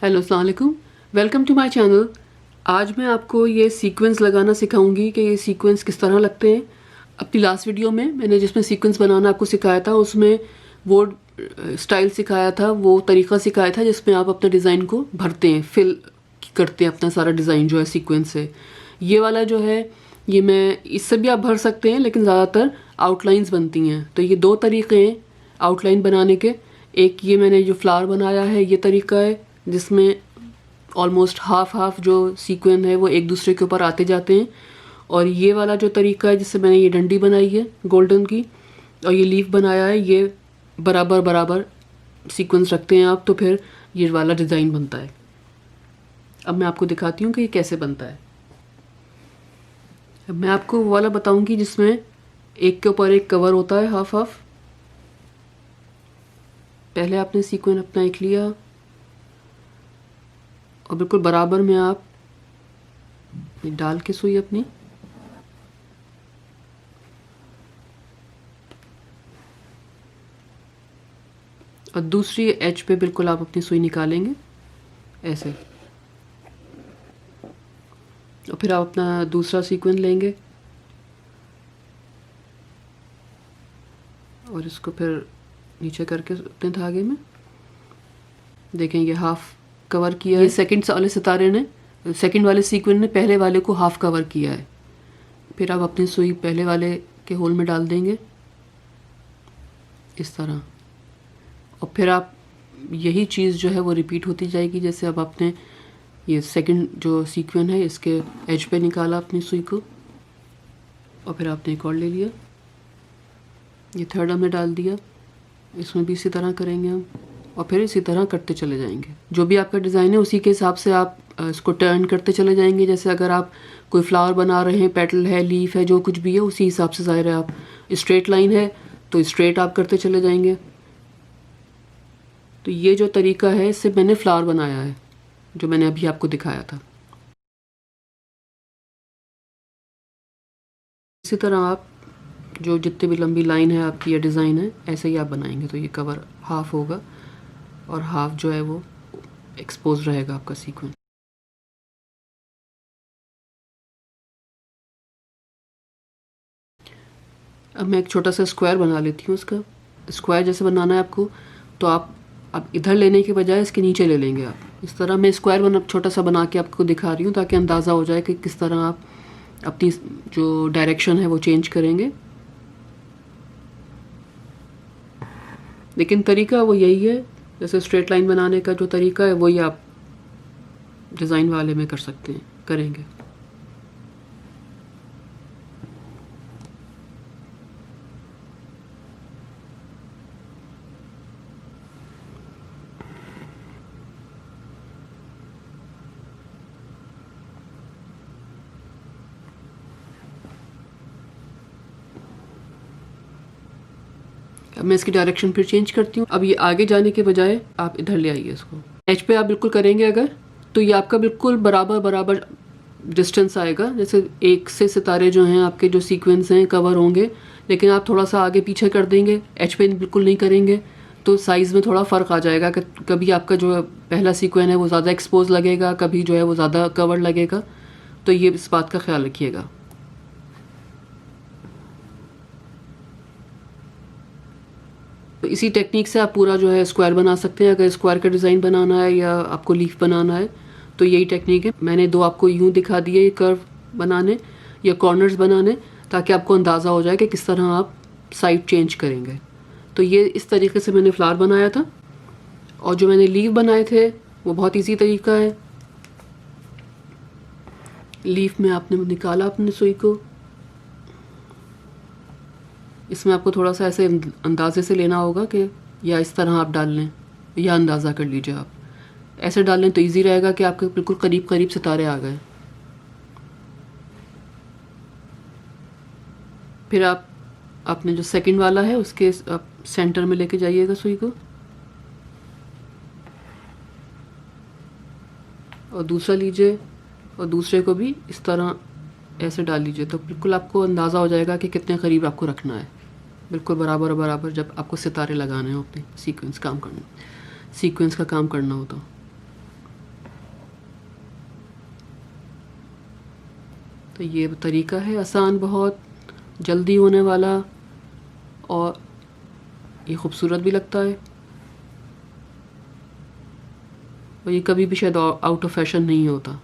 Hello अस्सलाम वालेकुम, welcome to my channel. आज मैं आपको ये सीक्वेंस लगाना सिखाऊंगी कि ये सीक्वेंस किस तरह लगते हैं। अपनी लास्ट वीडियो में मैंने जिसमें सीक्वेंस बनाना आपको सिखाया था, उसमें वो स्टाइल सिखाया था, वो तरीका सिखाया था जिसमें आप अपने डिज़ाइन को भरते हैं, फिल करते हैं अपना सारा डिज़ाइन जो है सीक्वेंस से। ये वाला जो है ये मैं इससे भी आप भर सकते हैं, लेकिन ज़्यादातर आउटलाइंस बनती हैं। तो ये दो तरीके हैं आउटलाइन बनाने के। एक ये मैंने जो फ्लावर बनाया है ये तरीका है, जिसमें ऑलमोस्ट हाफ हाफ जो सीक्वेंस है वो एक दूसरे के ऊपर आते जाते हैं। और ये वाला जो तरीका है जिससे मैंने ये डंडी बनाई है गोल्डन की और ये लीफ बनाया है, ये बराबर बराबर सीक्वेंस रखते हैं आप, तो फिर ये वाला डिज़ाइन बनता है। अब मैं आपको दिखाती हूँ कि ये कैसे बनता है। अब मैं आपको वो वाला बताऊँगी जिसमें एक के ऊपर एक कवर होता है हाफ हाफ। पहले आपने सीक्वेंस अपना एक लिया और बिल्कुल बराबर में आप डाल के सुई अपनी और दूसरी एज पे बिल्कुल आप अपनी सुई निकालेंगे ऐसे। और फिर आप अपना दूसरा सीक्वेंस लेंगे और इसको फिर नीचे करके अपने धागे में देखें ये हाफ कवर किया है। सेकंड वाले सितारे ने, सेकंड वाले सीक्वेंस ने पहले वाले को हाफ कवर किया है। फिर आप अपनी सुई पहले वाले के होल में डाल देंगे इस तरह। और फिर आप यही चीज़ जो है वो रिपीट होती जाएगी। जैसे अब आपने ये सेकंड जो सीक्वेंस है इसके एज पे निकाला अपनी सुई को और फिर आपने एक और ले लिया, ये थर्ड हमने डाल दिया, इसमें भी इसी तरह करेंगे हम और फिर इसी तरह करते चले जाएंगे। जो भी आपका डिज़ाइन है उसी के हिसाब से आप इसको टर्न करते चले जाएंगे। जैसे अगर आप कोई फ्लावर बना रहे हैं, पेटल है, लीफ है, जो कुछ भी है उसी हिसाब से ज़ाहिर है। आप स्ट्रेट लाइन है तो स्ट्रेट आप करते चले जाएंगे। तो ये जो तरीका है इससे मैंने फ्लावर बनाया है जो मैंने अभी आपको दिखाया था। इसी तरह आप जो जितनी भी लंबी लाइन है आपकी या डिज़ाइन है ऐसे ही आप बनाएंगे। तो ये कवर हाफ होगा और हाफ जो है वो एक्सपोज रहेगा आपका सीक्वेंस। अब मैं एक छोटा सा स्क्वायर बना लेती हूँ। उसका स्क्वायर जैसे बनाना है आपको, तो आप अब इधर लेने के बजाय इसके नीचे ले लेंगे आप। इस तरह मैं स्क्वायर छोटा सा बना के आपको दिखा रही हूँ ताकि अंदाज़ा हो जाए कि किस तरह आप अपनी जो डायरेक्शन है वो चेंज करेंगे। लेकिन तरीका वो यही है, जैसे स्ट्रेट लाइन बनाने का जो तरीका है वही आप डिज़ाइन वाले में कर सकते हैं, करेंगे। अब मैं इसकी डायरेक्शन फिर चेंज करती हूँ। अब ये आगे जाने के बजाय आप इधर ले आइए इसको। एज पे आप बिल्कुल करेंगे अगर, तो ये आपका बिल्कुल बराबर बराबर डिस्टेंस आएगा। जैसे एक से सितारे जो हैं आपके जो सीक्वेंस हैं कवर होंगे, लेकिन आप थोड़ा सा आगे पीछे कर देंगे, एज पे बिल्कुल नहीं करेंगे, तो साइज़ में थोड़ा फ़र्क आ जाएगा कि कभी आपका जो पहला सीक्वेंस है वो ज़्यादा एक्सपोज लगेगा, कभी जो है वो ज़्यादा कवर लगेगा। तो ये इस बात का ख्याल रखिएगा। तो इसी टेक्निक से आप पूरा जो है स्क्वायर बना सकते हैं। अगर स्क्वायर का डिज़ाइन बनाना है या आपको लीफ बनाना है तो यही टेक्निक है। मैंने दो आपको यूँ दिखा दिए कर्व बनाने या कॉर्नर्स बनाने, ताकि आपको अंदाज़ा हो जाए कि किस तरह आप साइड चेंज करेंगे। तो ये इस तरीके से मैंने फ्लावर बनाया था। और जो मैंने लीफ बनाए थे वो बहुत ईजी तरीका है। लीफ में आपने निकाला अपने सुई को, इसमें आपको थोड़ा सा ऐसे अंदाजे से लेना होगा कि या इस तरह आप डाल लें या अंदाज़ा कर लीजिए। आप ऐसे डाल लें तो इजी रहेगा कि आपके बिल्कुल करीब करीब सितारे आ गए। फिर आप अपने जो सेकंड वाला है उसके आप सेंटर में लेके जाइएगा सुई को और दूसरा लीजिए और दूसरे को भी इस तरह ऐसे डाल लीजिए। तो बिल्कुल आपको अंदाज़ा हो जाएगा कि कितने करीब आपको रखना है, बिल्कुल बराबर बराबर जब आपको सितारे लगाने हो, अपने सीक्वेंस का काम करना हो तो। तो ये तरीका है आसान, बहुत जल्दी होने वाला, और ये खूबसूरत भी लगता है, और ये कभी भी शायद आउट ऑफ फैशन नहीं होता।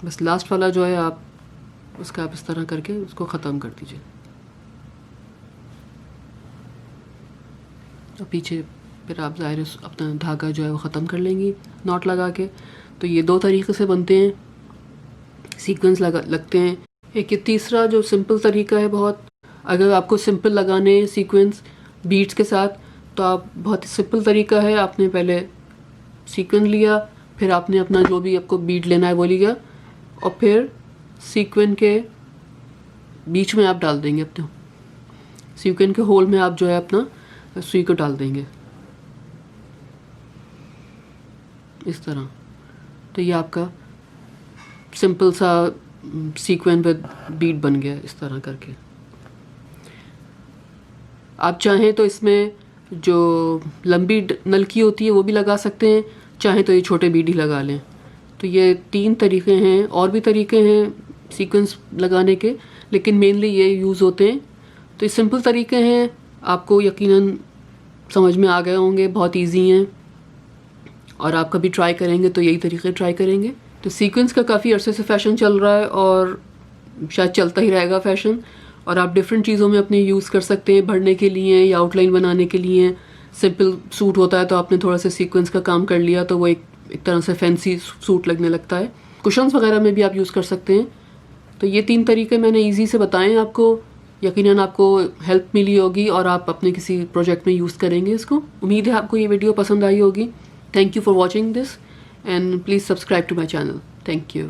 बस लास्ट वाला जो है आप उसका आप इस तरह करके उसको ख़त्म कर दीजिए, और पीछे फिर आप ज़ाहिर अपना धागा जो है वो ख़त्म कर लेंगी नॉट लगा के। तो ये 2 तरीक़े से बनते हैं, सीक्वेंस लगते हैं। एक ये तीसरा जो सिंपल तरीका है बहुत, अगर आपको सिंपल लगाने सीक्वेंस बीट्स के साथ, तो आप बहुत सिंपल तरीका है, आपने पहले सीक्वेंस लिया, फिर आपने अपना जो भी आपको बीट लेना है वो लिया, और फिर सीक्वेंस के बीच में आप डाल देंगे, अपने सीक्वेंस के होल में आप जो है अपना सुई को डाल देंगे इस तरह। तो ये आपका सिंपल सा सीक्वेंस विद बीट बन गया इस तरह करके। आप चाहें तो इसमें जो लंबी नलकी होती है वो भी लगा सकते हैं, चाहें तो ये छोटे बीट ही लगा लें। तो ये 3 तरीके हैं, और भी तरीके हैं सीक्वेंस लगाने के, लेकिन मेनली ये यूज़ होते हैं। तो ये सिंपल तरीके हैं, आपको यकीनन समझ में आ गए होंगे, बहुत इजी हैं, और आप कभी ट्राई करेंगे तो यही तरीके ट्राई करेंगे। तो सीक्वेंस का काफ़ी अरसे से फ़ैशन चल रहा है, और शायद चलता ही रहेगा फ़ैशन, और आप डिफरेंट चीज़ों में अपने यूज़ कर सकते हैं, भरने के लिए या आउटलाइन बनाने के लिए। सिंपल सूट होता है तो आपने थोड़ा सा सीक्वेंस का काम कर लिया, तो वो एक तरह से फैंसी सूट लगने लगता है। कुशन्स वगैरह में भी आप यूज़ कर सकते हैं। तो ये 3 तरीके मैंने ईजी से बताएं आपको, यकीनन आपको हेल्प मिली होगी, और आप अपने किसी प्रोजेक्ट में यूज़ करेंगे इसको। उम्मीद है आपको ये वीडियो पसंद आई होगी। Thank you for watching this, and please subscribe to my channel. Thank you.